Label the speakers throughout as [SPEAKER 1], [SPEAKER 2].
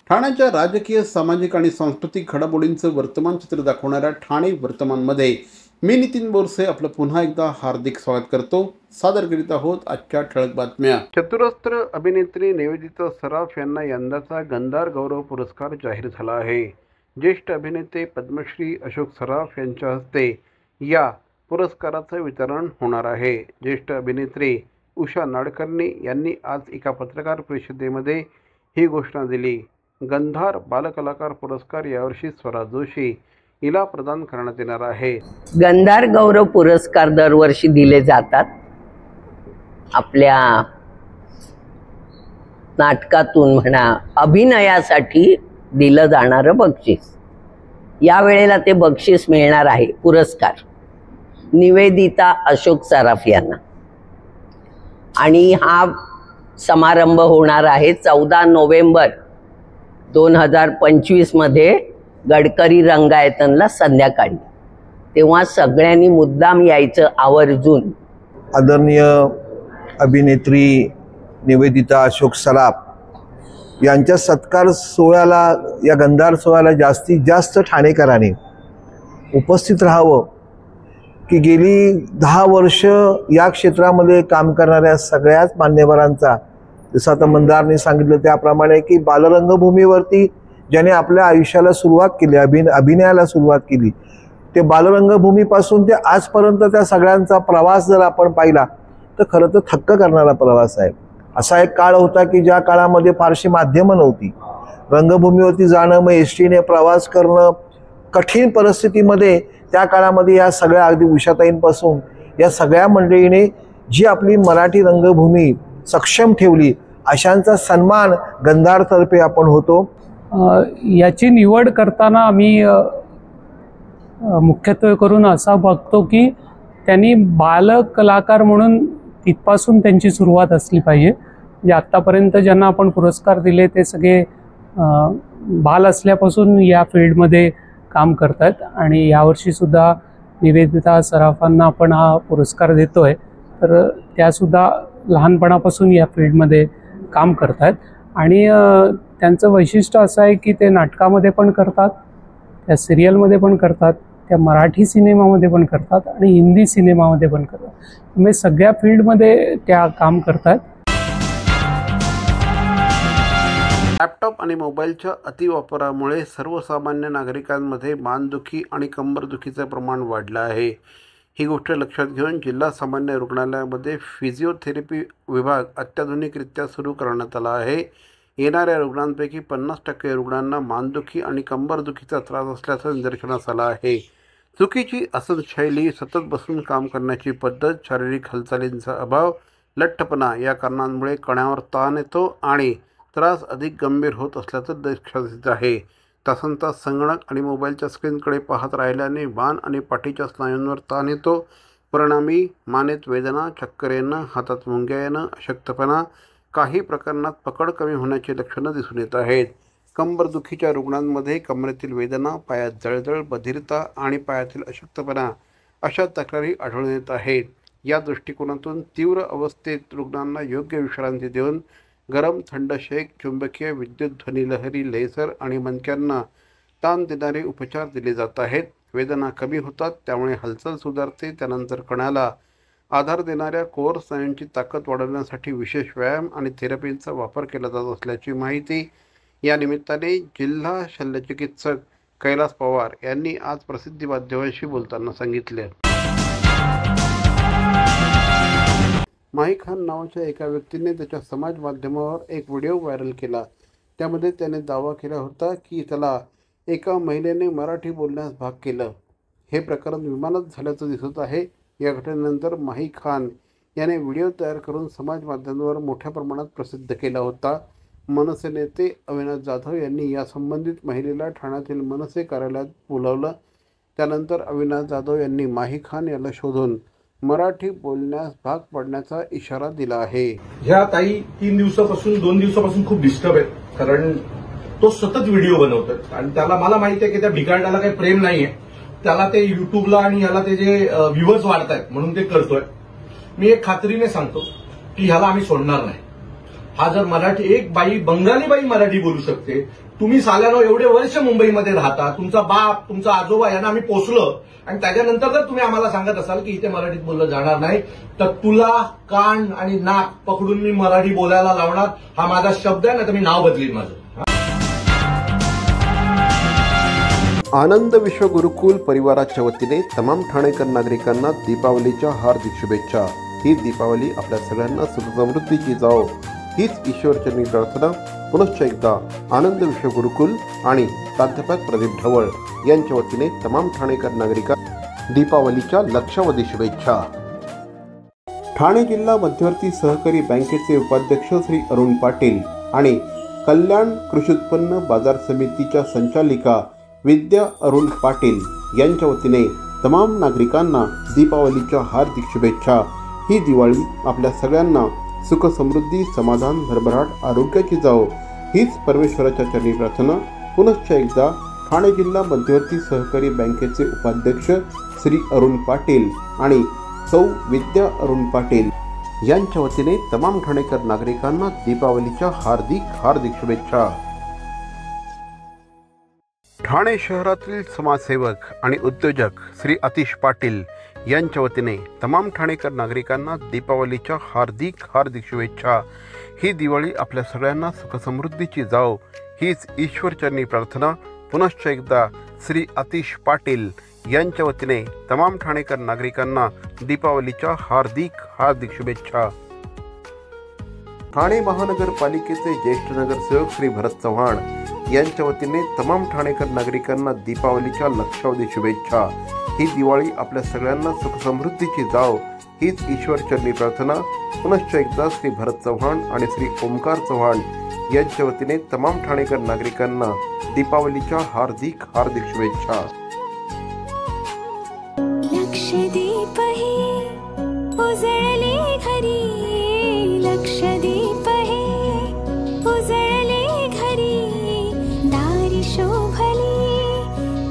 [SPEAKER 1] ठाण्याच्या राजकीय, सामाजिक आणि सांस्कृतिक घडामोडींचं वर्तमान चित्र दाखवणाऱ्या ठाणे वर्तमानमध्ये मी नितीन बोरसे आपलं पुन्हा एकदा हार्दिक स्वागत करतो। सादर करीत आहोत आजच्या ठळक बातम्या। चतुरस्त्र अभिनेत्री निवेदिता सराफ यांना यंदाचा गंधार गौरव पुरस्कार जाहीर झाला आहे। ज्येष्ठ अभिनेते पद्मश्री अशोक सराफ यांच्या हस्ते या पुरस्काराचं वितरण होणार आहे। ज्येष्ठ अभिनेत्री उषा नाडकर्णी यांनी आज एका पत्रकार परिषदेमध्ये ही घोषणा दिली। गंधार बालकलाकार पुरस्कार यावर्षी स्वरा जोशी हिला प्रदान करण्यात येणार आहे।
[SPEAKER 2] गंधार गौरव पुरस्कार दरवर्षी दिले जातात। आपल्या नाटकातून म्हणा, अभिनयासाठी दिलं जाणारं बक्षीस, या वेळेला ते बक्षीस मिळणार आहे पुरस्कार निवेदिता अशोक सराफ यांना। आणि हा समारंभ होणार आहे 14 नोव्हेंबर 2025 मध्ये गडकरी रंगायतनला संध्याकाळी। तेव्हा सगळ्यांनी मुद्दाम यायचं आवर्जून।
[SPEAKER 3] आदरणीय अभिनेत्री निवेदिता अशोक सराफ यांच्या सत्कार सोहळ्याला, या गंधार सोहळ्याला जास्तीत जास्त ठाणेकरांनी उपस्थित राहावं, की गेली 10 वर्ष या क्षेत्रामध्ये काम करणाऱ्या सगळ्याच मान्यवरांचा, जसं आता मंदारने सांगितलं त्याप्रमाणे, की बालरंगभूमीवरती ज्याने आपल्या आयुष्याला सुरुवात केली, अभिनयाला सुरुवात केली, ते बालरंगभूमीपासून ते आजपर्यंत त्या सगळ्यांचा प्रवास जर आपण पाहिला तर खरं तर थक्क करणारा प्रवास आहे। असा एक काळ होता की ज्या काळामध्ये फारशी माध्यमं नव्हती, रंगभूमीवरती जाणं, मग एसटीने प्रवास करणं कठीण परिस्थितीमध्ये, त्या काळामध्ये या सगळ्या, अगदी उषाताईंपासून या सगळ्या मंडळीने जी आपली मराठी रंगभूमी सक्षम ठेवली, अशांचा सन्मान गंधारतर्फे आपण होतो।
[SPEAKER 4] याची निवड करताना आम्ही मुख्यत्वे करून असा बघतो की त्यांनी बालकलाकार म्हणून तिथपासून त्यांची सुरुवात असली पाहिजे। म्हणजे आत्तापर्यंत ज्यांना आपण पुरस्कार दिले ते सगळे बाल असल्यापासून या फील्डमध्ये काम करतात। आणि यावर्षीसुद्धा निवेदिता सराफांना आपण हा पुरस्कार देतोय, तर त्यासुद्धा लहानपणापासून या फील्डमध्ये काम करतात। आणि त्यांचं वैशिष्ट्य असं आहे की ते नाटकामध्ये पण करतात, त्या सिरियलमध्ये पण करतात, त्या मराठी सिनेमामध्ये पण करतात आणि हिंदी सिनेमामध्ये पण करतात। त्यामुळे सगळ्या फील्डमध्ये त्या काम करतात।
[SPEAKER 1] लॅपटॉप आणि मोबाईलच्या अतिवापरामुळे सर्वसामान्य नागरिकांमध्ये मानदुखी आणि कंबरदुखीचं प्रमाण वाढलं आहे। ही गोष्ट लक्षात घेऊन जिल्हा सामान्य रुग्णालयामध्ये फिजिओथेरपी विभाग अत्याधुनिकरित्या सुरू करण्यात आला आहे। येणाऱ्या रुग्णांपैकी 50% रुग्णांना मानदुखी आणि कंबरदुखीचा त्रास असल्याचं निदर्शनास आलं आहे। चुकीची आसनशैली, सतत बसून काम करण्याची पद्धत, शारीरिक हालचालींचा अभाव, लठ्ठपणा या कारणांमुळे कण्यावर ताण येतो आणि त्रास अधिक गंभीर होत असल्याचं लक्षात येत आहे। तासनतास संगणक आणि मोबाईलच्या स्क्रीनकडे पाहत राहिल्याने मान आणि पाठीच्या स्नायूंवर ताण येतो। परिणामी मानेत वेदना, चक्कर येणं, हातात मुंग्या येणं, अशक्तपणा, काही प्रकरणात पकड कमी होण्याची लक्षणं दिसून येत आहेत। कंबरदुखीच्या रुग्णांमध्ये कमरेतील वेदना, पायात जळजळ, बधिरता आणि पायातील अशक्तपणा अशा तक्रारी आढळून येत आहेत। या दृष्टिकोनातून तीव्र अवस्थेत रुग्णांना योग्य विश्रांती देऊन गरम थंड शेक, चुंबकीय विद्युत ध्वनिलहरी, लेसर आणि मणक्यांना ताण देणारे उपचार दिले जात आहेत। वेदना कमी होतात, त्यामुळे हालचाल सुधारते। त्यानंतर कण्याला आधार देणाऱ्या कोर स्नायूंची ताकद वाढवण्यासाठी विशेष व्यायाम आणि थेरपींचा वापर केला जात असल्याची माहिती या निमित्ताने जिल्हा शल्यचिकित्सक कैलास पवार यांनी आज प्रसिद्धी माध्यमांशी बोलताना सांगितले। माही खान नावाच्या एका व्यक्तीने त्याच्या समाज माध्यमावर एक व्हिडिओ व्हायरल केला। त्यामध्ये त्याने दावा केला होता की त्याला एका महिलेने मराठी बोलण्यास भाग केलं। हे प्रकरण विमानात झाल्याचं दिसत आहे। या घटनेनंतर माही खान याने व्हिडिओ तयार करून समाज माध्यमांवर मोठ्या प्रमाणात प्रसिद्ध केला होता। मनसे नेते अविनाश जाधव यांनी या संबंधित महिलेला ठाण्यातील मनसे कार्यालयात बोलावलं। त्यानंतर अविनाश जाधव यांनी माही खान याला शोधून मराठी बोलण्यास भाग पडण्याचा इशारा दिला आहे।
[SPEAKER 5] ह्या ताई 2 दिवसापासून खूप डिस्टर्ब आहेत, कारण तो सतत व्हिडिओ बनवतात आणि त्याला, मला माहिती आहे की त्या भिकारडाला काही प्रेम नाहीये, त्याला ते युट्यूबला आणि ह्याला ते जे व्ह्यूअर्स वाढतायत म्हणून ते करतोय। मी एक खात्रीने सांगतो की ह्याला आम्ही सोडणार नाही। हा जर मराठी, एक बाई, बंगाली बाई मराठी बोलू शकते, तुम्ही साल्यानो एवढे वर्ष मुंबईमध्ये राहता, तुमचा बाप तुमचा आजोबा यांना आम्ही पोचलं आणि त्याच्यानंतर जर तुम्ही आम्हाला सांगत असाल की इथे मराठीत बोललं जाणार नाही, तर तुला कान आणि नाक पकडून मी मराठी बोलायला लावणार. हा माझा शब्द आहे, ना तर मी नाव बदलीन माझं.
[SPEAKER 1] आनंद विश्व गुरुकुल परिवाराच्या वतीने तमाम ठाणेकर नागरिकांना दीपावलीच्या हार्दिक शुभेच्छा. ही दीपावली आपल्या सगळ्यांना सुखसमृद्धीची जाओ हीच ईश्वरचरणी प्रार्थना. पुनश्च एकदा आनंद विश्व गुरुकुल आणि प्राध्यापक प्रदीप ढवळ यांच्या वतीने तमाम ठाणेकर नागरिकांना दीपावलीच्या लक्षावधी शुभेच्छा. ठाणे जिल्हा मध्यवर्ती सहकारी बँकेचे उपाध्यक्ष श्री अरुण पाटील आणि कल्याण कृषी उत्पन्न बाजार समितीच्या संचालिका विद्या अरुण पाटील यांच्या वतीने तमाम नागरिकांना दीपावलीच्या हार्दिक शुभेच्छा. ही दिवाळी आपल्या सगळ्यांना सुख समृद्धी समाधान भरभराट आरोग्याची जाओ हीच परमेश्वराच्या चरणी प्रार्थना. पुनश्च एकदा ठाणे जिल्हा मध्यवर्ती सहकारी बँकेचे उपाध्यक्ष श्री अरुण पाटील आणि सौ विद्या अरुण पाटील यांच्या वतीने तमाम ठाणेकर नागरिकांना दीपावलीच्या हार्दिक शुभेच्छा. ठाणे शहरातील समाजसेवक आणि उद्योजक श्री आतिश पाटील यांच्या वतीने तमाम ठाणेकर नागरिकांना दीपावलीच्या हार्दिक शुभेच्छा. ही दिवाळी आपल्या सगळ्यांना सुखसमृद्धीची जाओ हीच ईश्वरचरणी प्रार्थना. पुनश्च एकदा श्री आतिश पाटील यांच्या वतीने तमाम ठाणेकर नागरिकांना दीपावलीच्या हार्दिक शुभेच्छा. ठाणे महानगरपालिकेचे ज्येष्ठ नगरसेवक श्री भरत चव्हाण यांच्या वतीने तमाम ठाणेकर नागरिकांना दीपावलीच्या लक्षावधी शुभेच्छा. ही दिवाळी आपल्या सगळ्यांना सुखसमृद्धीची जाओ हीच ईश्वरचरणी प्रार्थना. पुनश्च एकदा श्री भरत चव्हाण आणि श्री ओमकार चव्हाण यांच्या वतीने तमाम ठाणेकर नागरिकांना दीपावलीच्या हार्दिक शुभेच्छा.
[SPEAKER 6] लक्षदीप हे उजळले घरी, लक्षदीप हे उजळले घरी, दारी शोभली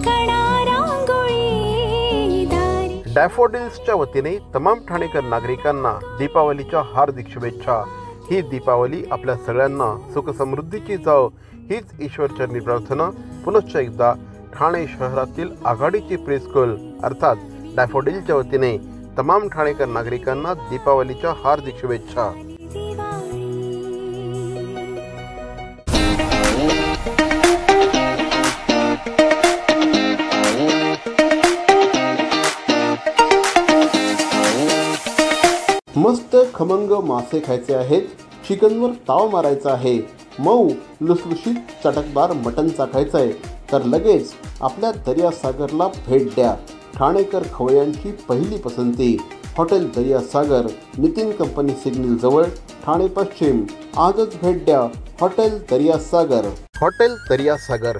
[SPEAKER 6] कडा रांगोळी दारी.
[SPEAKER 1] डॅफोडिल्सच्या वतीने तमाम ठाणेकर नागरिकांना दीपावलीच्या हार्दिक शुभेच्छा. ही दीपावली आपल्या सगळ्यांना सुखसमृद्धीची जाओ हीच ईश्वरचरणी प्रार्थना. पुनश्च एकदा ठाणे शहरातील आघाडीची प्रीस्कूल अर्थात डॅफोडिलच्या वतीने तमाम ठाणेकर नागरिकांना दीपावलीच्या हार्दिक शुभेच्छा. मस्त खमंग मासे खायचे आहेत, चिकनवर ताव मारायचा आहे, मऊ लुसलुशीत चटकदार मटण चाखायचं आहे, तर लगेच आपल्या दर्यासागरला भेट द्या. ठाणेकर खवय्यांची पहिली पसंती हॉटेल दर्यासागर, नितीन कंपनी सिग्नल जवळ, ठाणे पश्चिम. आजच भेट द्या हॉटेल दर्यासागर. हॉटेल दर्यासागर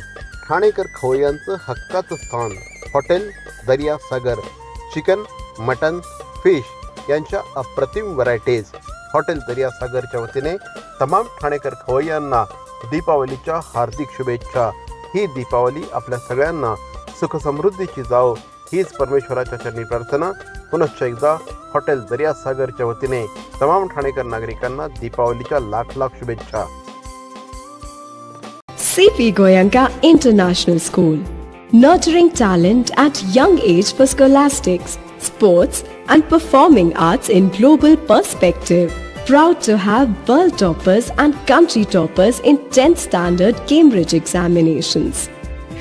[SPEAKER 1] ठाणेकर खवय्यांचं हक्काचं स्थान. हॉटेल दर्यासागर चिकन, मटन, फिश यांच्या अप्रतिम व्हरायटीज. हॉटेल दर्यासागरच्या वतीने तमाम ठाणेकर खवय्यांना दीपावलीच्या हार्दिक शुभेच्छा. ही दीपावली आपल्या सगळ्यांना सुखसमृद्धीची जाओ हीच परमेश्वराच्या चरणी प्रार्थना. पुनश्च एकदा हॉटेल दर्यासागरच्या वतीने तमाम ठाणेकर नागरिकांना दीपावलीच्या लाख शुभेच्छा.
[SPEAKER 7] CP Goenka International School, nurturing talent at young age for scholastics, sports and performing arts in global perspective. Proud to have world toppers and country toppers in 10th standard Cambridge examinations.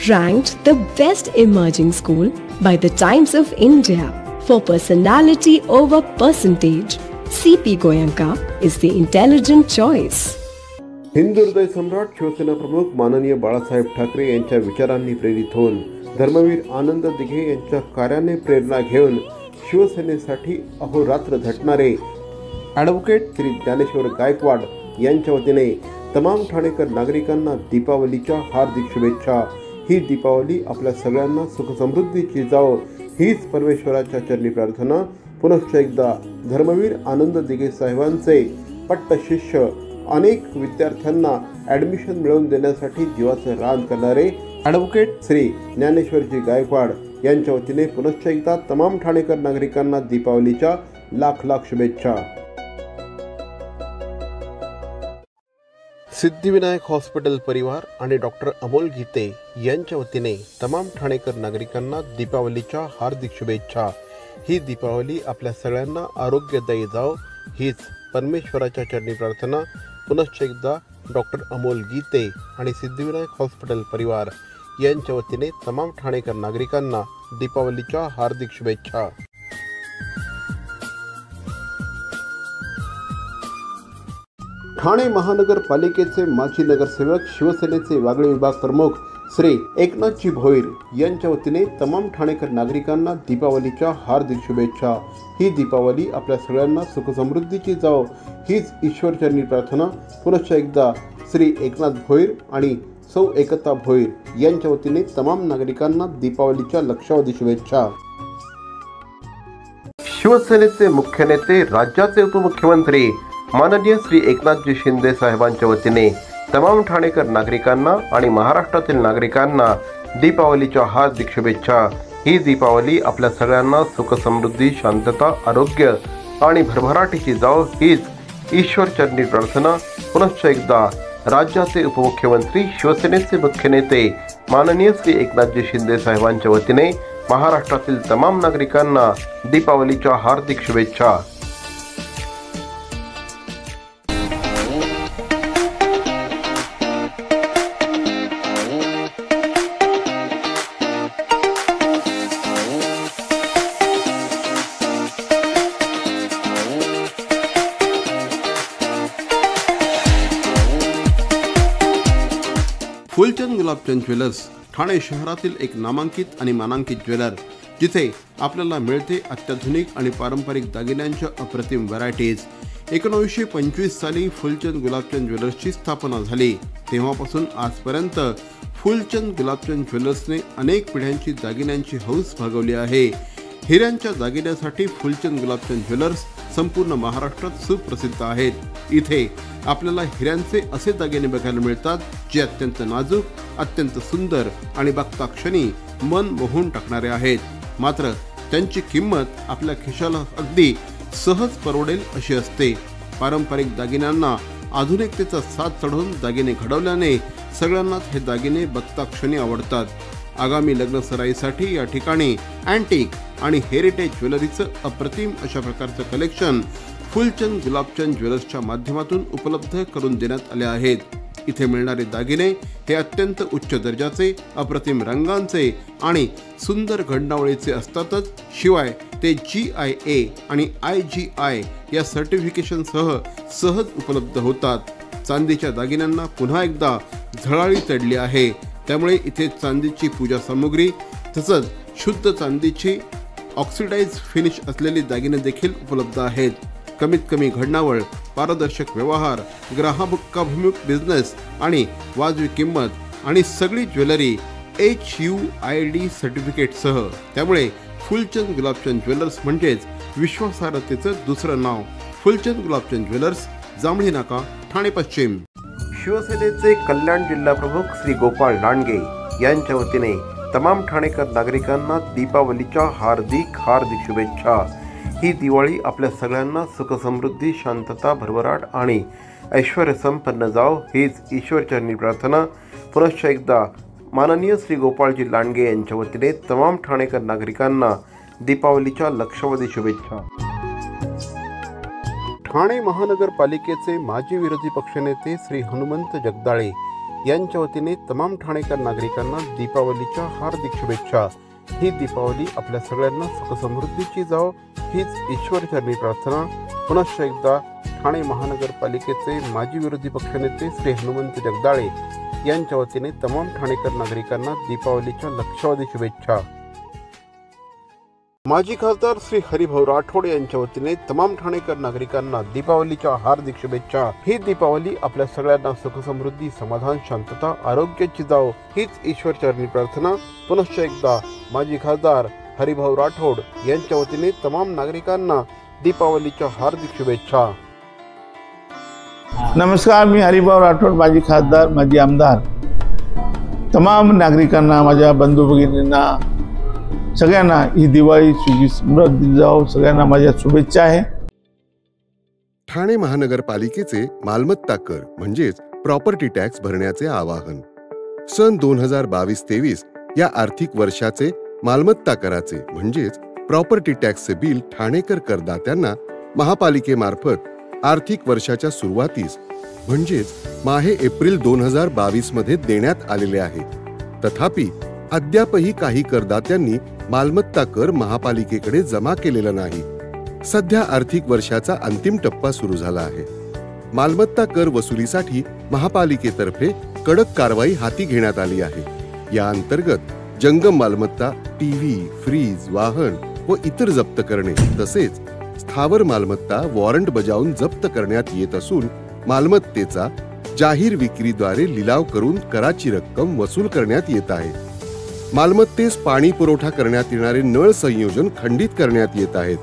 [SPEAKER 7] Ranked the best emerging school by the Times of India for personality over percentage. CP Goenka is the intelligent choice.
[SPEAKER 1] Hindu हृदय सम्राट शिवसेना प्रमुख माननीय बाळासाहेब ठाकरे यांच्या विचारांनी प्रेरित होऊन धर्मवीर आनंद दिघे यांच्या कार्याने प्रेरणा घेऊन शिवसेनेसाठी अहोरात्र झटणारे ॲडव्होकेट श्री ज्ञानेश्वर गायकवाड यांच्या वतीने तमाम ठाणेकर नागरिकांना दीपावलीच्या हार्दिक शुभेच्छा. ही दीपावली आपल्या सगळ्यांना सुखसमृद्धीची जाओ हीच परमेश्वराच्या चरणी प्रार्थना. पुनश्च एकदा धर्मवीर आनंद दिघे साहेबांचे पट्ट शिष्य, अनेक विद्यार्थ्यांना ॲडमिशन मिळवून देण्यासाठी जीवाचं रान करणारे ॲडव्होकेट श्री ज्ञानेश्वरजी गायकवाड यांच्या वतीने पुनश्च एकदा तमाम ठाणेकर नागरिकांना दीपावलीच्या लाख शुभेच्छा. सिद्धिविनायक हॉस्पिटल परिवार आणि डॉक्टर अमोल गीते यांच्या वतीने तमाम ठाणेकर नागरिकांना दीपावलीच्या हार्दिक शुभेच्छा। ही दीपावली आपल्या सगळ्यांना आरोग्यदायी जाओ हीच परमेश्वराच्या चरणी प्रार्थना। पुनश्च एकदा डॉक्टर अमोल गीते आणि सिद्धिविनायक हॉस्पिटल परिवार यांच्या वतीने तमाम ठाणेकर नागरिकांना दीपावलीच्या हार्दिक शुभेच्छा। ठाणे महानगरपालिकेचे माजी नगरसेवक शिवसेनेचे वागळे विभाग प्रमुख श्री एकनाथजी भोईर यांच्या वतीने तमाम ठाणेकर नागरिकांना दीपावलीच्या हार्दिक शुभेच्छा। ही दीपावली आपल्या सगळ्यांना सुखसमृद्धीची जाओ हीच ईश्वरचरणी प्रार्थना। पुनश्च एकदा श्री एकनाथ भोईर आणि सौ एकता भोईर यांच्या वतीने तमाम नागरिकांना दीपावलीच्या लक्षावधी शुभेच्छा। शिवसेनेचे मुख्य नेते राज्याचे उपमुख्यमंत्री माननीय श्री एकनाथजी शिंदे साहेबांच्या वतीने तमाम ठाणेकर नागरिकांना आणि महाराष्ट्रातील नागरिकांना दीपावलीच्या हार्दिक शुभेच्छा। ही दीपावली आपल्या सगळ्यांना सुख समृद्धी शांतता आरोग्य आणि भरभराटीची जाओ हीच ईश्वरचरणी प्रार्थना। पुनश्च एकदा राज्याचे उपमुख्यमंत्री शिवसेनेचे मुख्य नेते माननीय श्री एकनाथजी शिंदे साहेबांच्या वतीने महाराष्ट्रातील तमाम नागरिकांना दीपावलीच्या हार्दिक शुभेच्छा। फुलचंद गुलाबचंद ज्वेलर्स ठाणे शहरातील एक नामांकित आणि मानांकित ज्वेलर, जिथे आपल्याला मिळते अत्याधुनिक आणि पारंपरिक दागिन्यांच्या अप्रतिम व्हरायटीज। 1925 साली फुलचंद गुलाबचंद ज्वेलर्सची स्थापना झाली। तेव्हापासून आजपर्यंत फुलचंद गुलाबचंद ज्वेलर्सने अनेक पिढ्यांची दागिन्यांची हौस भागवली आहे। हिऱ्यांच्या दागिन्यासाठी फुलचंद गुलाबचंद ज्वेलर्स संपूर्ण महाराष्ट्रात सुप्रसिद्ध आहेत। इथे आपल्याला हिऱ्यांचे असे दागिने बघायला मिळतात जे अत्यंत नाजूक, अत्यंत सुंदर आणि बघता क्षणी मन मोहून टाकणारे आहेत। मात्र त्यांची किंमत आपल्या खिशाला अगदी सहज परवडेल अशी असते। पारंपरिक दागिन्यांना आधुनिकतेचा साथ चढवून दागिने घडवल्याने सगळ्यांनाच हे दागिने बघता क्षणी आवडतात। आगामी लग्न सराईसाठी या ठिकाणी अँटिक आणि हेरिटेज ज्वेलरीचं अप्रतिम अशा प्रकारचं कलेक्शन फुलचंद गुलाबचंद ज्वेलर्सच्या माध्यमातून उपलब्ध करून देण्यात आले आहेत। इथे मिळणारे दागिने हे अत्यंत उच्च दर्जाचे, अप्रतिम रंगांचे आणि सुंदर घडणावळीचे असतातच, शिवाय ते GIA आणि IGI या सर्टिफिकेशनसह सहज उपलब्ध होतात। चांदीच्या दागिन्यांना पुन्हा एकदा झळाळी चढली आहे, त्यामुळे इथे चांदीची पूजा सामुग्री तसंच शुद्ध चांदीची ऑक्सिडाइज फिनिश असलेली दागिने देखील उपलब्ध आहेत। कमीत कमी घडणावळ, पारदर्शक व्यवहार, ग्राहकाभिमुख बिझनेस आणि वाजवी किंमत आणि सगळी ज्वेलरी HUID सर्टिफिकेटसह। त्यामुळे फुलचंद गुलाबचंद ज्वेलर्स म्हणजेच विश्वासार्हतेचं दुसरं नाव। फुलचंद गुलाबचंद ज्वेलर्स, जांभळी नाका, ठाणे पश्चिम। शिवसेनेचे कल्याण जिल्हा प्रमुख श्री गोपाळ लांडगे यांच्या वतीने तमाम ठाणेकर नागरिकांना दीपावलीच्या हार्दिक शुभेच्छा। ही दिवाळी आपल्या सगळ्यांना सुखसमृद्धी, शांतता, भरभराट आणि ऐश्वर संपन्न जाओ हीच ईश्वरचरणी प्रार्थना। पुनश्च एकदा माननीय श्री गोपाळजी लांडगे यांच्या वतीने तमाम ठाणेकर नागरिकांना दीपावलीच्या लक्षावधी शुभेच्छा। ठाणे महानगरपालिकेचे माजी विरोधी पक्षनेते श्री हनुमंत जगदाळे यांच्या वतीने तमाम ठाणेकर नागरिकांना दीपावलीच्या हार्दिक शुभेच्छा। ही दीपावली आपल्या सगळ्यांना सुखसमृद्धीची जाओ हीच ईश्वरचरणी प्रार्थना। पुनश्च एकदा ठाणे महानगरपालिकेचे माजी विरोधी पक्षनेते श्री हनुमंत जगदाळे यांच्या वतीने तमाम ठाणेकर नागरिकांना दीपावलीच्या लक्षावधी शुभेच्छा। माजी खासदार श्री हरिभाऊ राठोड यांच्या वतीने तमाम ठाणेकर नागरिकांना दीपावलीच्या हार्दिक शुभेच्छा। ही दीपावली आपल्या सगळ्यांना सुखसमृद्धी, समाधान, शांतता, आरोग्याची जाओ हीच ईश्वरचरणी प्रार्थना। पुनश्च एकदा माजी खासदार हरिभाऊ राठोड यांच्या वतीने तमाम नागरिकांना दीपावलीच्या हार्दिक शुभेच्छा।
[SPEAKER 8] नमस्कार, मी हरिभाऊ राठोड, माजी खासदार, माजी आमदार। तमाम नागरिकांना, माझ्या बंधू भगिनींना सगळ्यांना ही दिवाळी सुखी समृद्धी जाओ, सगळ्यांना माझ्या शुभेच्छा आहे।
[SPEAKER 9] ठाणे महानगरपालिकेचे मालमत्ता कर म्हणजेच प्रॉपर्टी टॅक्स भरण्याचे आवाहन. सन 2022-23 या आर्थिक वर्षाचे मालमत्ता कराचे म्हणजेच प्रॉपर्टी टॅक्सचे बिल ठाणेकर करदात्यांना महापालिकेमार्फत आर्थिक वर्षाच्या सुरुवातीस म्हणजेच माहे एप्रिल 2022 मध्ये देण्यात आलेले आहे. तथापि अद्यापही काही करदात्यांनी मालमत्ता कर महापालिकेकडे जमा केलेला नाही. सध्या आर्थिक वर्षाचा अंतिम टप्पा सुरू झाला आहे. मालमत्ता कर वसुलीसाठी महापालिकेतर्फे कडक कारवाई हाती घेण्यात आली आहे. या अंतर्गत जंगम मालमत्ता, टीव्ही, फ्रीज, वाहन व इतर जप्त करणे तसेच स्थावर मालमत्ता वॉरंट बजावून जप्त करण्यात येत असून मालमत्तेचा जाहीर विक्रीद्वारे लिलाव करून कराची रक्कम वसूल करण्यात येत आहे. मालमत्तेस पाणी पुरवठा करण्यात येणारे नळ संयोजन खंडित करण्यात येत आहेत.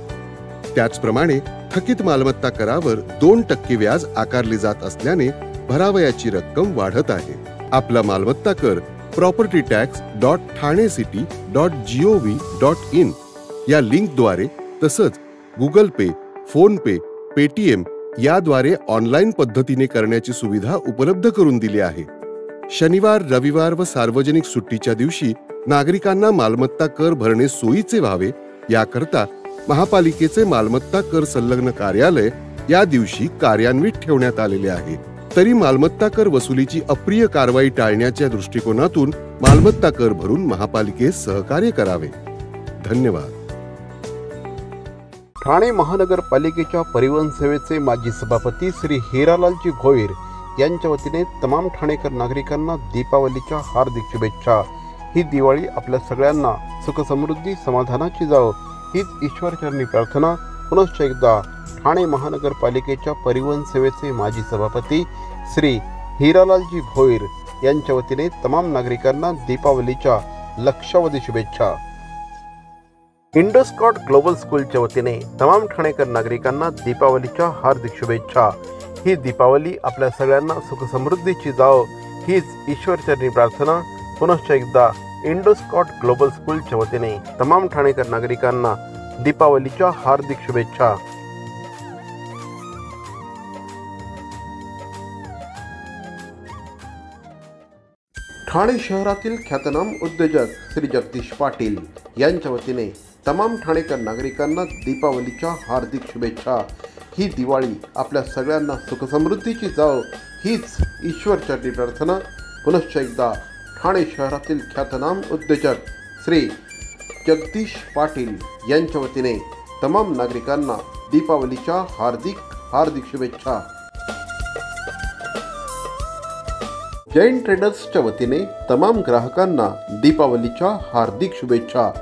[SPEAKER 9] त्याचप्रमाणे थकीत मालमत्ता करावर 2% व्याज आकारले जात असल्याने भरावयाची रक्कम वाढत आहे. आपला मालमत्ता कर propertytax.thanecity.gov.in या लिंकद्वारे तसंच गुगल पे, फोन पे, पेटीएम याद्वारे ऑनलाईन पद्धतीने करण्याची सुविधा उपलब्ध करून दिली आहे. शनिवार, रविवार व सार्वजनिक सुट्टीच्या दिवशी नागरिकांना मालमत्ता कर भरणे सोयीचे व्हावे याकरता महापालिकेचे मालमत्ता कर संलग्न कार्यालय या दिवशी कार्यान्वित ठेवण्यात आलेले आहे. तरी मालमत्ता कर वसुलीची अप्रिय कारवाई टाळण्याच्या दृष्टिकोनातून मालमत्ता कर भरून महापालिकेस सहकार्य करावे. धन्यवाद.
[SPEAKER 1] ठाणे महानगरपालिकेच्या परिवहन सेवेचे माजी सभापती श्री हिरालालजी भोईर यांच्या वतीने तमाम ठाणेकर नागरिकांना दीपावलीच्या हार्दिक शुभेच्छा. ही दिवाळी आपल्या सगळ्यांना सुखसमृद्धी समाधानाची जावो हीच ईश्वरचरणी प्रार्थना. पुनश्च एकदा ठाणे महानगरपालिकेच्या परिवहन सेवेचे माजी सभापती श्री हिरालालजी भोईर यांच्या वतीने तमाम नागरिकांना दीपावलीच्या लक्षावधी शुभेच्छा. इंडोस्कॉट ग्लोबल स्कूलच्या वतीने तमाम ठाणेकर नागरिकांना दीपावलीच्या हार्दिक शुभेच्छा. ही दीपावली आपल्या सगळ्यांना सुखसमृद्धीची जावो हीच ईश्वरचरणी प्रार्थना. पुनश्च एकदा इंडोस्कॉट ग्लोबल स्कूलच्या वतीने तमाम ठाणेकर नागरिकांना दीपावलीच्या हार्दिक शुभेच्छा. ठाणे शहरातील ख्यातनाम उद्योजक श्री जगदीश पाटील यांच्या वतीने तमाम ठाणेकर नागरिकांना दीपावलीच्या हार्दिक शुभेच्छा. ही दिवाळी आपल्या सगळ्यांना सुखसमृद्धीची जावो हीच ईश्वरचरणी प्रार्थना. पुनश्च एकदा ठाणे शहरातील ख्यातनाम उद्योजक श्री जगदीश पाटील यांच्या वतीने तमाम नागरिकांना दीपावलीच्या हार्दिक शुभेच्छा. जैन ट्रेडर्सच्या वतीने तमाम ग्राहकांना दीपावलीच्या हार्दिक शुभेच्छा.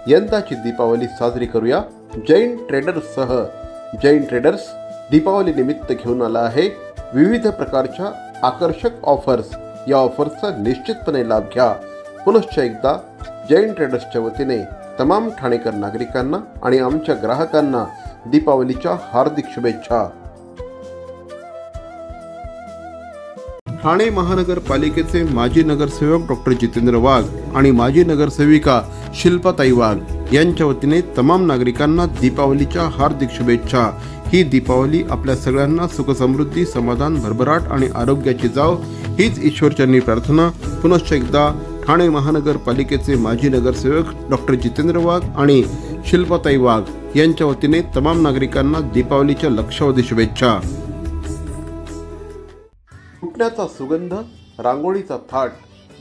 [SPEAKER 1] यंदाची दीपावली साजरी करूया जैन ट्रेडर्ससह. जैन ट्रेडर्स दीपावली निमित्त घेऊन आला आहे विविध प्रकारच्या आकर्षक ऑफर्स. या ऑफर्सचा निश्चितपणे लाभ घ्या. पुनश्च एकदा जैन ट्रेडर्सच्या वतीने तमाम ठाणेकर नागरिकांना आणि आमच्या ग्राहकांना दीपावलीच्या हार्दिक शुभेच्छा. ठाणे महानगरपालिकेचे माजी नगरसेवक डॉक्टर जितेंद्र वाघ आणि माजी नगरसेविका शिल्पाताई वाघ यांच्या वतीने तमाम नागरिकांना दीपावलीच्या हार्दिक शुभेच्छा. ही दीपावली आपल्या सगळ्यांना सुखसमृद्धी, समाधान, भरभराट आणि आरोग्याची जाव हीच ईश्वरचरणी प्रार्थना. पुनश्च एकदा ठाणे महानगरपालिकेचे माजी नगरसेवक डॉक्टर जितेंद्र वाघ आणि शिल्पाताई वाघ यांच्या वतीने तमाम नागरिकांना दीपावलीच्या लक्षावधी शुभेच्छा. फुटण्याचा सुगंध, रांगोळीचा थाट,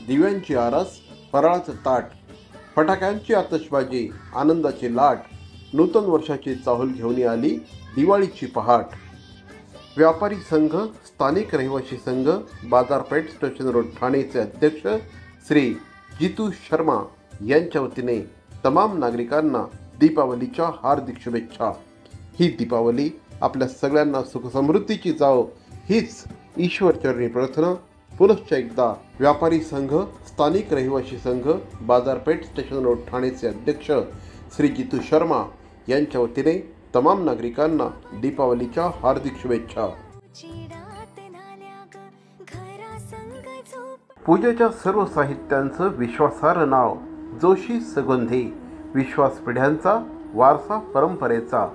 [SPEAKER 1] दिव्यांची आरस, फराळाचं ताट, फटाक्यांची आतषबाजी, आनंदाची लाट, नूतन वर्षाची चाहूल घेऊन आली दिवाळीची पहाट. व्यापारी संघ, स्थानिक रहिवासी संघ, बाजारपेठ स्टेशन रोड ठाणेचे अध्यक्ष श्री जितू शर्मा यांच्या वतीने तमाम नागरिकांना दीपावलीच्या हार्दिक शुभेच्छा. ही दीपावली आपल्या सगळ्यांना सुखसमृद्धीची जावो हीच ईश्वरचरणी प्रार्थना. पुनश्च एकदा व्यापारी संघ, स्थानिक रहिवासी संघ, बाजारपेठ स्टेशन रोड ठाणेचे अध्यक्ष श्री जितू शर्मा यांच्या वतीने तमाम नागरिकांना दीपावलीच्या हार्दिक शुभेच्छा. पूजेच्या सर्व साहित्यांचं विश्वासार्ह नाव जोशी सुगंधी. विश्वास पिढ्यांचा, वारसा परंपरेचा.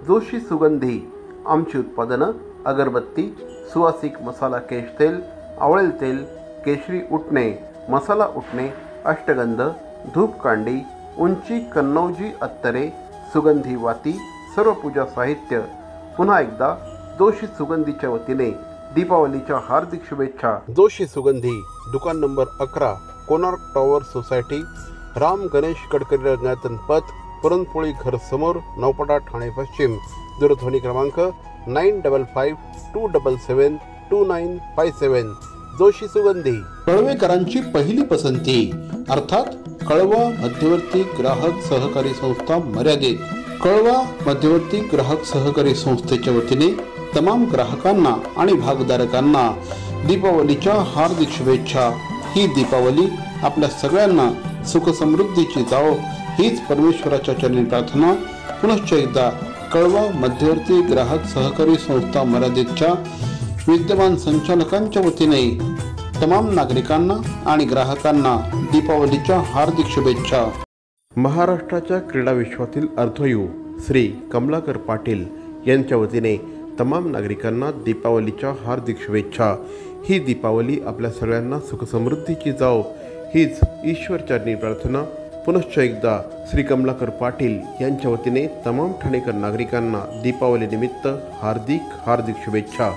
[SPEAKER 1] जोशी सुगंधी. आमची उत्पादनं अगरबत्ती, सुवासिक मसाला केश तेल, आवळेल तेल, केशरी उटणे, मसाला उटणे, अष्टगंध, धूपकांडी, उंची कन्नौजी अत्तरे, सुगंधी वाती, सर्व पूजा साहित्य. पुन्हा एकदा जोशी सुगंधीच्या वतीने दीपावलीच्या हार्दिक शुभेच्छा. जोशी सुगंधी, दुकान number 11, Konark tower society, Ram Ganesh Gadkari Rangayatan पथ, पुरणपोळी घर समोर, नौपाडा, ठाणे पश्चिम. दूरध्वनी क्रमांक 9552772957. जोशी सुगंधी, कळवेकरांची पहिली पसंती अर्थात कळवा मध्यवर्ती ग्राहक सहकारी संस्था मर्यादित. कळवा मध्यवर्ती ग्राहक सहकारी संस्थेच्या वतीने तमाम ग्राहकांना आणि भागधारकांना दीपावलीच्या हार्दिक शुभेच्छा. ही दीपावली आपल्या सगळ्यांना सुख समृद्धीची जाओ हीच परमेश्वराच्या चरणी प्रार्थना. पुनश्च एकदा कळवा मध्यवर्ती ग्राहक सहकारी संस्था मर्यादितच्या विद्यमान संचालकांच्या वतीने तमाम नागरिकांना आणि ग्राहकांना दीपावलीच्या हार्दिक शुभेच्छा. महाराष्ट्राच्या क्रीडा विश्वातील अर्धयू श्री कमलाकर पाटील यांच्या वतीने तमाम नागरिकांना दीपावलीच्या हार्दिक शुभेच्छा. ही दीपावली आपल्या सगळ्यांना सुखसमृद्धीची जाओ हीच ईश्वरचरणी प्रार्थना. पुनश्च एकदा श्री कमलाकर पाटील यांच्या वतीने तमाम ठाणेकर नागरिकांना दीपावली निमित्त हार्दिक हार्दिक शुभेच्छा.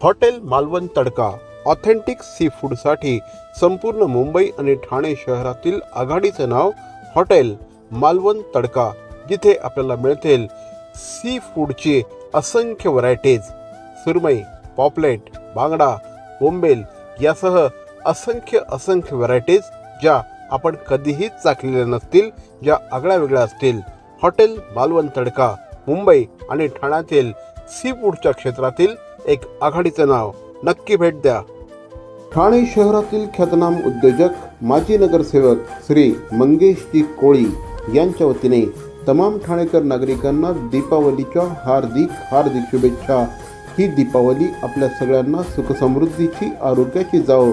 [SPEAKER 1] हॉटेल मालवण तडका, ऑथेंटिक सी फूडसाठी संपूर्ण मुंबई आणि ठाणे शहरातील आघाडीचे नाव हॉटेल मालवण तडका, जिथे आपल्याला मिळतील सी फूडची असंख्य व्हरायटीज. सुरमई, पॉपलेट, बांगडा, बोंबेल यासह असंख्य व्हरायटीज ज्या आपण कधीही चाखलेल्या नसतील, ज्या आगळ्या वेगळ्या असतील. हॉटेल मालवण तडका, मुंबई आणि ठाण्यातील सी फूडच्या क्षेत्रातील एक आघाडीचे नाव. नक्की भेट द्या. ठाणे शहरातील ख्यातनाम उद्योजक माजी नगरसेवक श्री मंगेशजी कोळी यांच्या वतीने तमाम ठाणेकर नागरिकांना दीपावलीच्या हार्दिक हार्दिक शुभेच्छा. ही दीपावली आपल्या सगळ्यांना सुखसमृद्धीची आरोग्याची जाओ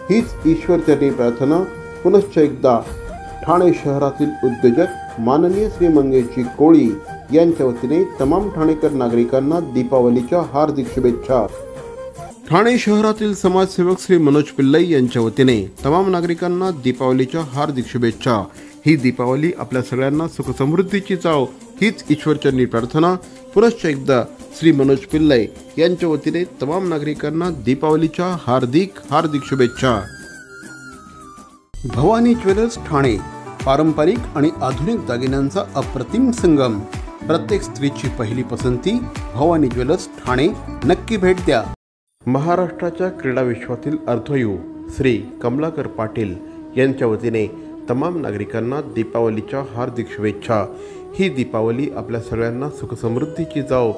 [SPEAKER 1] हीच ईश्वरचरणी प्रार्थना. पुनश्च एकदा ठाणे शहरातील उद्योजक माननीय श्री मंगेशजी कोळी यांच्या वतीने तमाम ठाणेकर नागरिकांना दीपावलीच्या हार्दिक शुभेच्छा. ठाणे शहरातील समाजसेवक श्री मनोज पिल्लई यांच्या वतीने तमाम नागरिकांना दीपावलीच्या हार्दिक शुभेच्छा. ही दीपावली आपल्या सगळ्यांना सुखसमृद्धीची जाओ हीच ईश्वरचरणी प्रार्थना. पुनश्च एकदा श्री मनोज पिल्लई यांच्या वतीने तमाम नागरिकांना दीपावलीच्या हार्दिक हार्दिक शुभेच्छा. भवानी ज्वेलर्स ठाणे, पारंपरिक आणि आधुनिक दागिन्यांचा अप्रतिम संगम. प्रत्येक स्त्रीची पहिली पसंती भवानी ज्वेलर्स ठाणे. नक्की भेट द्या. महाराष्ट्राच्या क्रीडा विश्वातील अर्धयू श्री कमलाकर पाटील यांच्या वतीने तमाम नागरिकांना दीपावलीच्या हार्दिक शुभेच्छा. ही दीपावली आपल्या सगळ्यांना सुखसमृद्धीची जाओ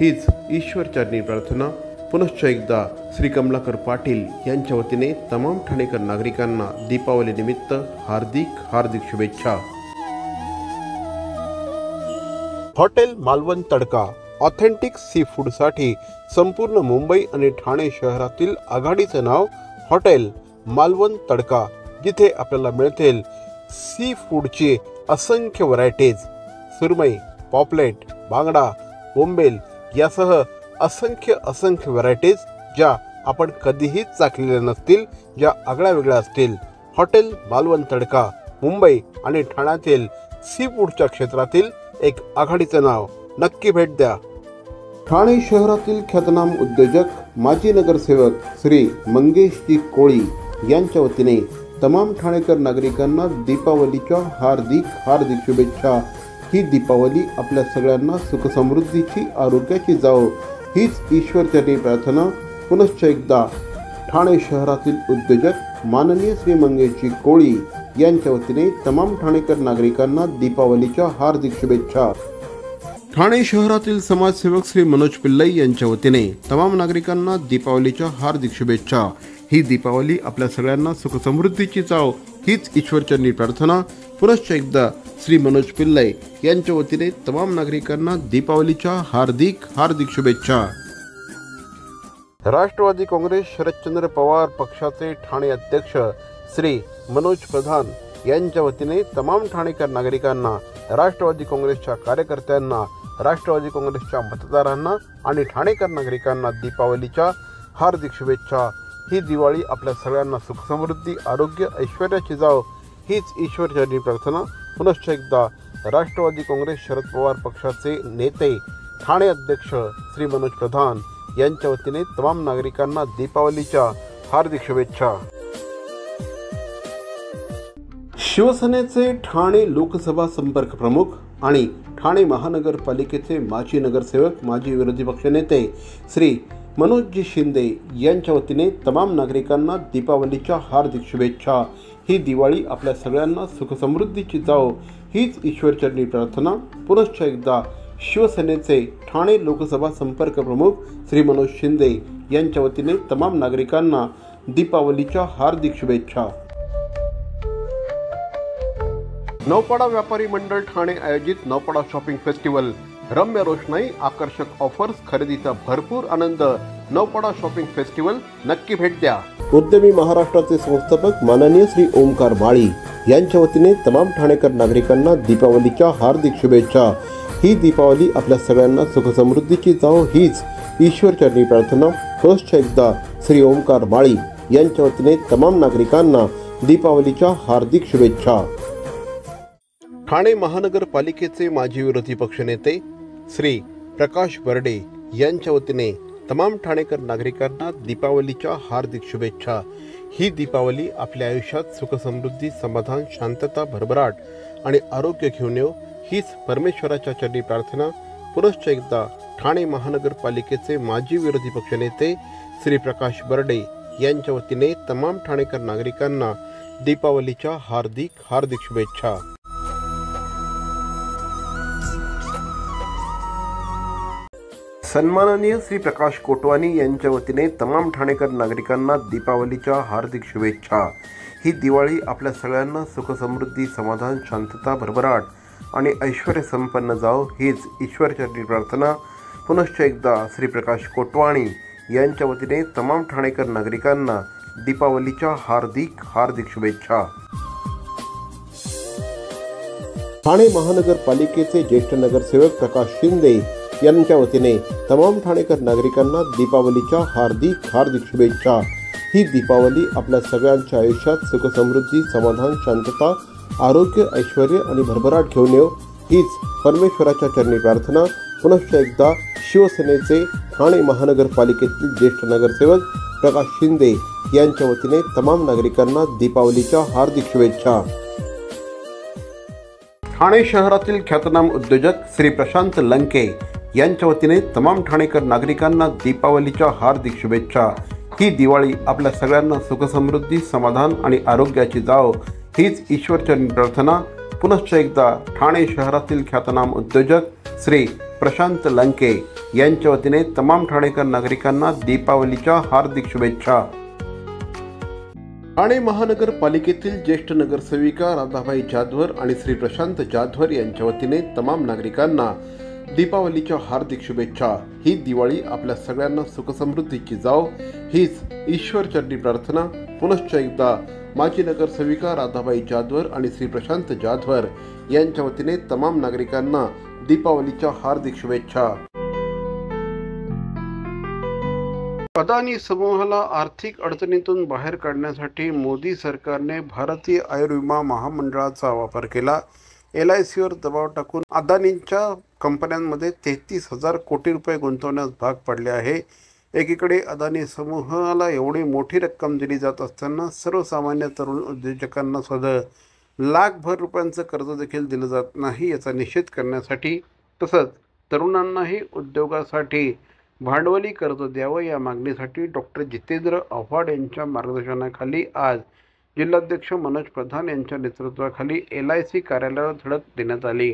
[SPEAKER 1] हीच ईश्वरचरणी प्रार्थना. पुनश्च एकदा श्री कमलाकर पाटील यांच्या वतीने तमाम ठाणेकर नागरिकांना दीपावली निमित्त हार्दिक हार्दिक शुभेच्छा. हॉटेल मालवण तडका, ऑथेंटिक सी फूडसाठी संपूर्ण मुंबई आणि ठाणे शहरातील आघाडीचे नाव हॉटेल मालवण तडका, जिथे आपल्याला मिळतील सी फूडची असंख्य व्हरायटीज. सुरमई, पॉपलेट, बांगडा, बोंबेल यासह असंख्य व्हरायटीज ज्या आपण कधीही चाखलेल्या नसतील, ज्या आगळ्या वेगळ्या असतील. हॉटेल मालवण तडका, मुंबई आणि ठाण्यातील सी फूडच्या क्षेत्रातील एक आघाडीचे नाव. नक्की भेट द्या. ठाणे शहरातील ख्यातनाम उद्योजक माजी नगरसेवक श्री मंगेशजी कोळी यांच्या वतीने तमाम ठाणेकर नागरिकांना दीपावलीच्या हार्दिक हार्दिक शुभेच्छा. ही दीपावली आपल्या सगळ्यांना सुखसमृद्धीची आरोग्याची जाओ हीच ईश्वरचरणी प्रार्थना. पुनश्च एकदा ठाणे शहरातील उद्योजक माननीय श्री मंगेशजी कोळी यांच्या वतीने तमाम ठाणेकर नागरिकांना दीपावलीच्या हार्दिक शुभेच्छा. ठाणे शहरातील समाजसेवक श्री मनोज पिल्लई यांच्या वतीने तमाम नागरिकांना दीपावलीच्या हार्दिक शुभेच्छा. ही दीपावली आपल्या सगळ्यांना सुखसमृद्धीची जाओ हीच ईश्वरचरणी प्रार्थना. पुनश्च एकदा श्री मनोज पिल्लई यांच्या वतीने तमाम नागरिकांना दीपावलीच्या हार्दिक हार्दिक शुभेच्छा. राष्ट्रवादी काँग्रेस शरदचंद्र पवार पक्षाचे ठाणे अध्यक्ष श्री मनोज प्रधान यांच्या वतीने तमाम ठाणेकर नागरिकांना, राष्ट्रवादी काँग्रेसच्या कार्यकर्त्यांना, राष्ट्रवादी काँग्रेसच्या मतदारांना आणि ठाणेकर नागरिकांना दीपावलीच्या हार्दिक शुभेच्छा। ही दिवाळी आपल्या सगळ्यांना सुख समृद्धी आरोग्य ऐश्वर्याची जावो हीच ईश्वरचरणी प्रार्थना। पुनश्च एकदा राष्ट्रवादी काँग्रेस शरद पवार पक्षाचे नेते ठाणे अध्यक्ष श्री मनोज प्रधान यांच्या वतीने तमाम नागरिकांना दीपावलीच्या हार्दिक शुभेच्छा। शिवसेनेचे ठाणे लोकसभा संपर्क प्रमुख आणि ठाणे महानगरपालिकेचे माजी नगरसेवक माजी विरोधी पक्षनेते श्री मनोजजी शिंदे यांच्या वतीने तमाम नागरिकांना दीपावलीच्या हार्दिक शुभेच्छा। ही दिवाळी आपल्या सगळ्यांना सुखसमृद्धीची जावो हीच ईश्वरचरणी प्रार्थना। पुनश्च एकदा शिवसेनेचे ठाणे लोकसभा संपर्क प्रमुख श्री मनोज शिंदे यांच्या वतीने तमाम नागरिकांना दीपावलीच्या हार्दिक शुभेच्छा। नौपाडा व्यापारी मंडळ ठाणे आयोजित नौपाडा शॉपिंग फेस्टिवल, रम्य रोषणाई, आकर्षक ऑफर्स, खरेदीचा भरपूर आनंद। नौपाडा शॉपिंग फेस्टिवल नक्की भेट द्या। उद्यमी महाराष्ट्राचे संस्थापक माननीय श्री ओमकार माळी यांच्या वतीने तमाम ठाणेकर नागरिकांना दीपावलीच्या हार्दिक शुभेच्छा। ही दीपावली आपल्या सगळ्यांना सुखसमृद्धीची जावो हीच ईश्वरचरणी प्रार्थना। पुनश्च एकदा श्री ओमकार माळी यांच्या वतीने तमाम नागरिकांना दीपावलीच्या हार्दिक शुभेच्छा। ठाणे महानगरपालिकेचे माजी विरोधी पक्षनेते श्री प्रकाश बर्डे यांच्या वतीने तमाम ठाणेकर नागरिकांना दीपावलीच्या हार्दिक शुभेच्छा। ही दीपावली आपल्या आयुष्यात सुखसमृद्धी समाधान शांतता भरभराट आणि आरोग्य घेऊन येवो हीच परमेश्वराच्या चरणी प्रार्थना। पुनश्च एकदा ठाणे महानगरपालिकेचे माजी विरोधी पक्षनेते श्री प्रकाश बर्डे यांच्या वतीने तमाम ठाणेकर नागरिकांना दीपावलीच्या हार्दिक हार्दिक शुभेच्छा। सन्माननीय श्री प्रकाश कोटवानी यांच्या वतीने तमाम ठाणेकर नागरिकांना दीपावलीच्या हार्दिक शुभेच्छा। ही दिवाळी आपल्या सगळ्यांना सुखसमृद्धी समाधान शांतता भरभराट आणि ऐश्वर्य संपन्न जावो हीच ईश्वरचरणी प्रार्थना। पुनश्च एकदा श्री प्रकाश कोटवानी यांच्या वतीने तमाम ठाणेकर नागरिकांना दीपावलीच्या हार्दिक हार्दिक शुभेच्छा। ठाणे महानगरपालिकेचे ज्येष्ठ नगरसेवक प्रकाश शिंदे यांच्या वतीने तमाम ठाणेकर नागरिकांना दीपावलीच्या हार्दिक हार्दिक शुभेच्छा। ही दीपावली आपल्या सगळ्यांच्या आयुष्यात सुखसमृद्धी समाधान शांतता आरोग्य ऐश्वर्य आणि भरभराट घेऊन येवो हीच परमेश्वराच्या चरणी प्रार्थना। पुनश्च एकदा शिवसेनेचे ठाणे महानगरपालिकेतील ज्येष्ठ नगरसेवक प्रकाश शिंदे यांच्या वतीने तमाम नागरिकांना दीपावलीच्या हार्दिक शुभेच्छा। ठाणे शहरातील ख्यातनाम उद्योजक श्री प्रशांत लंके यांच्या वतीने तमाम ठाणेकर नागरिकांना दीपावलीच्या हार्दिक शुभेच्छा। ही दिवाळी आपल्या सगळ्यांना सुखसमृद्धी समाधान आणि आरोग्याची जावो हीच ईश्वरचरणी प्रार्थना। पुनश्च एकदा ठाणे शहरातील ख्यातनाम उद्योजक श्री प्रशांत लंके यांच्या वतीने तमाम ठाणेकर नागरिकांना दीपावलीच्या हार्दिक शुभेच्छा। ठाणे महानगरपालिकेतील ज्येष्ठ नगरसेविका राधाबाई जाधवर आणि श्री प्रशांत जाधवर यांच्या वतीने तमाम नागरिकांना दीपावलीच्या हार्दिक शुभेच्छा। ही दिवाळी आपल्या सगळ्यांना सुखसमृद्धीची जावो हीच ईश्वरचरणी प्रार्थना। पुनश्च एकदा माजी नगरसेविका राधाबाई जाधवर आणि श्री प्रशांत जाधवर यांच्या वतीने तमाम नागरिकांना दीपावलीच्या हार्दिक शुभेच्छा। अदानी समूहाला आर्थिक अडचणीतून बाहेर काढण्यासाठी मोदी सरकारने भारतीय आयुर्विमा महामंडळाचा वापर केला। LICवर दबाव टाकून अदानींच्या कंपन्यांमध्ये 33,000 कोटी रुपये गुंतवण्यास भाग पडले आहे। एकीकडे अदानी समूहाला एवढी मोठी रक्कम दिली जात असताना सर्वसामान्य तरुण उद्योजकांना सुद्धा लाखभर रुपयांचं कर्ज देखील दिलं जात नाही याचा निषेध करण्यासाठी तसंच तरुणांनाही उद्योगासाठी भांडवली कर्ज द्यावं या मागणीसाठी डॉक्टर जितेंद्र आव्हाड यांच्या मार्गदर्शनाखाली आज जिल्हाध्यक्ष मनोज प्रधान यांच्या नेतृत्वाखाली LIC कार्यालयावर धडक देण्यात आली।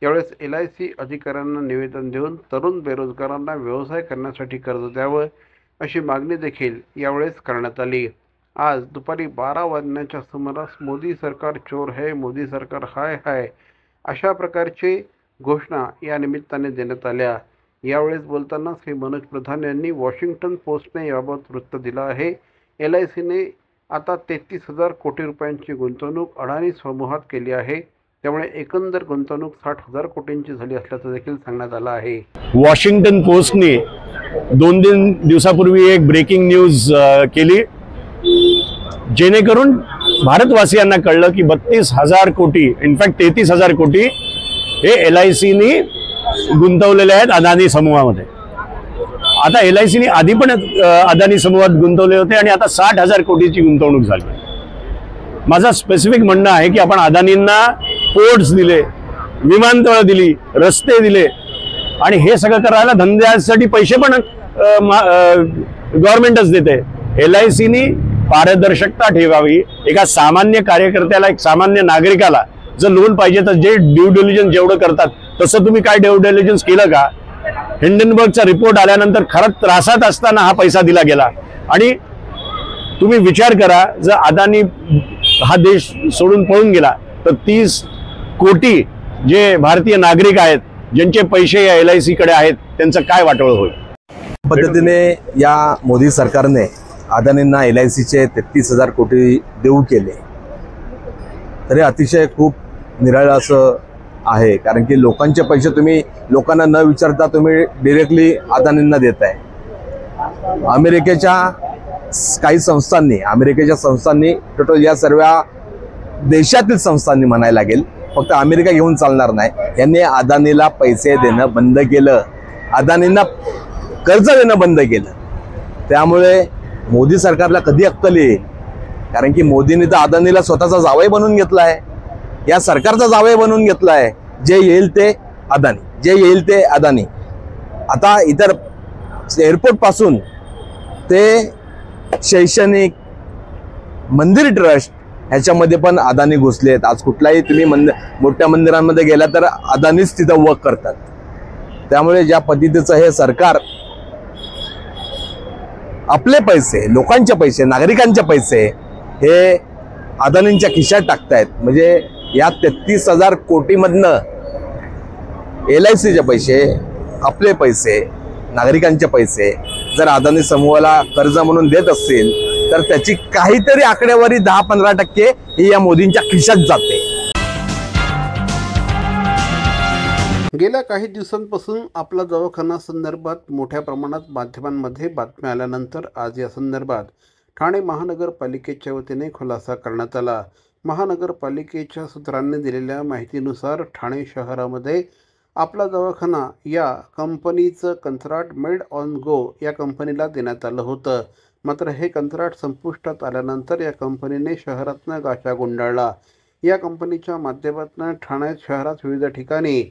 [SPEAKER 1] यावेळेस LIC अधिकाऱ्यांना निवेदन देऊन तरुण बेरोजगारांना व्यवसाय करण्यासाठी कर्ज द्यावं अशी मागणी देखील यावेळेस करण्यात आली। आज दुपारी 12 वाजण्याच्या सुमारास मोदी सरकार चोर है, मोदी सरकार हाय हाय अशा प्रकारचे घोषणा या निमित्ताने देण्यात आल्या। यावेळेस बोलताना श्री मनोज प्रधान यांनी वॉशिंग्टन पोस्टने याबाबत वृत्त दिलं आहे। LICने आता 33,000 कोटी रुपयांची गुंतवणूक अडाणी समूहात केली आहे। त्यामुळे एकंदर गुंतवणूक 60,000 कोटींची झाली असल्याचं देखील सांगण्यात आलं आहे.
[SPEAKER 10] वॉशिंग्टन पोस्टने 2 दिवसापूर्वी एक ब्रेकिंग न्यूज केली, जेणेकरून भारतवासियांना कळलं की 32,000 कोटी, इनफॅक्ट 33,000 कोटी हे LICनी गुंतवलेले आहेत अदानी समूहामध्ये. आता LICनी आधी पण अदानी समूहात गुंतवले होते आणि आता 60,000 कोटीची गुंतवणूक झाली. माझा स्पेसिफिक म्हणणं आहे की आपण अदानींना पोर्ट्स दिले, विमानतळ दिली, रस्ते दिले आणि हे सगळं करायला धंद्यासाठी पैसे पण गव्हर्नमेंटच देते. LICनी पारदर्शकता ठेवावी. एका सामान्य कार्यकर्त्याला, एक सामान्य नागरिकाला जर लोन पाहिजे तर जे ड्यू डिलिजन्स जेवढं करतात तसं तुम्ही काय ड्यू डिलिजन्स केलं का? हिंडनबर्गचा रिपोर्ट आल्यानंतर खरंच त्रासात असताना हा पैसा दिला गेला. आणि तुम्ही विचार करा, जर अदानी हा देश सोडून पळून गेला तर 30 कोटी जे भारतीय नागरिक आहेत, ज्यांचे पैसे या LIC कडे आहेत, त्यांचं काय वाटोळं होईल.
[SPEAKER 3] पद्धतीने या मोदी सरकारने अदानींना LICचे 33,000 कोटी देऊ केले, तरी अतिशय खूप निराळं असं आहे. कारण की लोकांचे पैसे तुम्ही लोकांना न विचारता तुम्ही डिरेक्टली अदानींना देताय. अमेरिकेच्या संस्थांनी टोटल या सर्व देशातील संस्थांनी म्हणायला लागेल, फक्त अमेरिका घेऊन चालणार नाही. यांनी अदानीला पैसे देणं बंद केलं, अदानींना कर्ज देणं बंद केलं. त्यामुळे मोदी सरकारला कधी अक्कल येईल? कारण की मोदींनी तर अदानीला स्वतःचा जावई बनवून घेतलाय, या सरकारचा जावई बनवून घेतलाय. जे येईल ते अदानी, जे येईल ते अदानी. आता इतर एअरपोर्ट पासून ते शैक्षणिक, मंदिर ट्रस्ट ह्याच्यामध्ये पण अदानी घुसलेत. आज कुठलाही तुम्ही मोठ्या मंदिरांमध्ये गेला तर अदानीच तिथं वर्क करतात. त्यामुळे ज्या पद्धतीचं हे सरकार आपले पैसे, लोकांचे पैसे, नागरिकांचे पैसे हे अदानींच्या खिशात टाकतायत, म्हणजे या 33,000 कोटीमधनं LICचे पैसे, आपले पैसे, नागरिकांचे पैसे जर अदानी समूहाला कर्ज म्हणून देत असतील तर त्याची काहीतरी आकडेवारी 10-15% ही या मोदींच्या खिशात जाते.
[SPEAKER 1] गेल्या काही दिवसांपासून आपला दवाखाना संदर्भात मोठ्या प्रमाणात माध्यमांमध्ये बातम्या आल्यानंतर आज या संदर्भात ठाणे महानगरपालिकेच्या वतीने खुलासा करण्यात आला. महानगरपालिकेच्या सूत्रांनी दिलेल्या माहितीनुसार ठाणे शहरामध्ये आपला दवाखाना या कंपनीचं कंत्राट मेड ऑन गो या कंपनीला देण्यात आलं होतं. मात्र हे कंत्राट संपुष्टात आल्यानंतर या कंपनीने शहरातनं गाशा गुंडाळला. या कंपनीच्या माध्यमातून ठाणे शहरात विविध ठिकाणी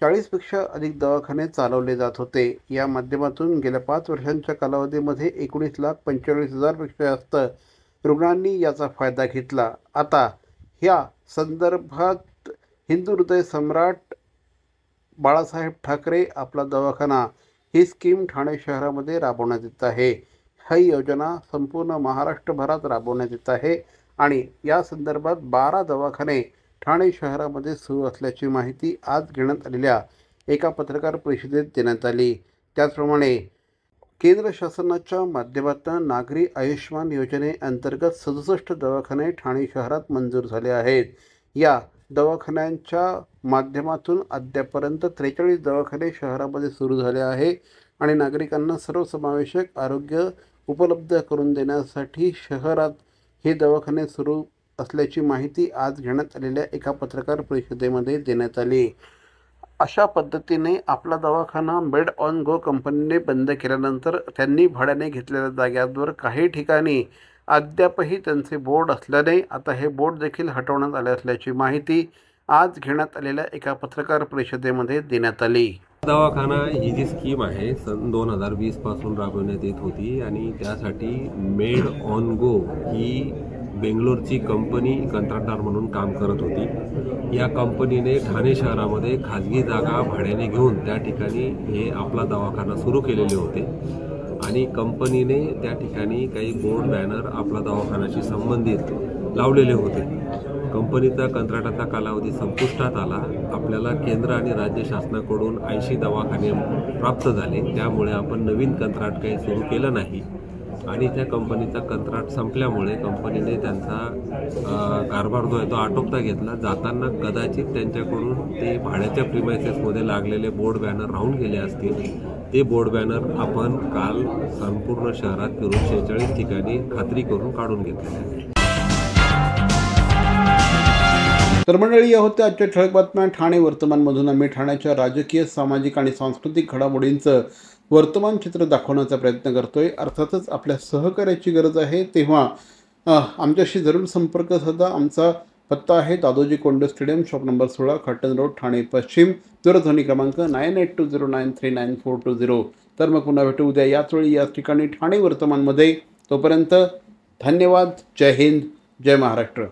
[SPEAKER 1] 40पेक्षा अधिक दवाखाने चालवले जात होते. या माध्यमातून गेल्या 5 वर्षांच्या कालावधीमध्ये 19,45,000 पेक्षा जास्त रुग्णांनी याचा फायदा घेतला. आता ह्या संदर्भात हिंदू हृदय सम्राट बाळासाहेब ठाकरे आपला दवाखाना ही स्कीम ठाणे शहरामध्ये राबवण्यात येत आहे. ही योजना संपूर्ण महाराष्ट्रभरात राबवण्यात येत आहे आणि या संदर्भात 12 दवाखाने ठाणे शहरामध्ये सुरू असल्याची माहिती आज घेण्यात आलेल्या एका पत्रकार परिषदेत देण्यात आली. त्याचप्रमाणे केंद्र शासनाच्या माध्यमातून नागरी आयुष्मान योजनेअंतर्गत 67 दवाखाने ठाणे शहरात मंजूर झाले आहेत. या दवाखान्यांच्या माध्यमातून अद्यापर्यंत 43 दवाखाने शहरामध्ये सुरू झाले आहे आणि नागरिकांना सर्वसमावेशक आरोग्य उपलब्ध करून देण्यासाठी शहरात हे दवाखाने सुरू असल्याची माहिती आज घेण्यात आलेल्या एका पत्रकार परिषदेमध्ये देण्यात आली. अशा पद्धतीने आपला दवाखाना मेड ऑन गो कंपनीने बंद केल्यानंतर त्यांनी भाड्याने घेतलेल्या जागांवर काही ठिकाणी अद्यापही त्यांचे बोर्ड असल्याने आता हे बोर्ड देखील हटवण्यात आले असल्याची माहिती आज घेण्यात आलेल्या एका पत्रकार परिषदेमध्ये देण्यात आली.
[SPEAKER 11] दवाखाना ही जी स्कीम आहे सन 2020 पासून राबवण्यात येत होती आणि त्यासाठी मेड ऑन गो ही बेंगलोरची कंपनी कंत्राटदार म्हणून काम करत होती. या कंपनीने ठाणे शहरामध्ये खाजगी जागा भाड्याने घेऊन त्या ठिकाणी हे आपला दवाखाना सुरू केलेले होते आणि कंपनीने त्या ठिकाणी काही बोर्ड बॅनर आपला दवाखान्याशी संबंधित लावलेले होते. कंपनीचा कंत्राटाचा कालावधी संपुष्टात आला. आपल्याला केंद्र आणि राज्य शासनाकडून 80 दवाखाने प्राप्त झाले. त्यामुळे आपण नवीन कंत्राट काही सुरू केलं नाही. आणि त्या कंपनीचा कंत्राट संपल्यामुळे कंपनीने त्यांचा कारभार जो आहे तो आटोपता घेतला. जाताना कदाचित त्यांच्याकडून ते भाड्याच्या प्रिमायसेसमध्ये लागलेले बोर्ड बॅनर राहून गेले असतील. ते बोर्ड बॅनर आपण काल संपूर्ण शहरात फिरून 46 ठिकाणी खात्री करून काढून घेतलेले आहे.
[SPEAKER 1] तर मंडळी, या होत्या आजच्या ठळक बातम्या. ठाणे वर्तमानमधून आम्ही ठाण्याच्या राजकीय, सामाजिक आणि सांस्कृतिक घडामोडींचं वर्तमान चित्र दाखवण्याचा प्रयत्न करतोय. अर्थातच आपल्या सहकार्याची गरज आहे, तेव्हा आमच्याशी जरूर संपर्क साधा. आमचा पत्ता आहे Dadoji Konde stadium, shop number 16, Khatan road, Thane पश्चिम. दूरध्वनी क्रमांक 9820939420. तर मग पुन्हा भेटू उद्या याच वेळी याच ठिकाणी ठाणे वर्तमानमध्ये. तोपर्यंत धन्यवाद. जय हिंद, जय महाराष्ट्र.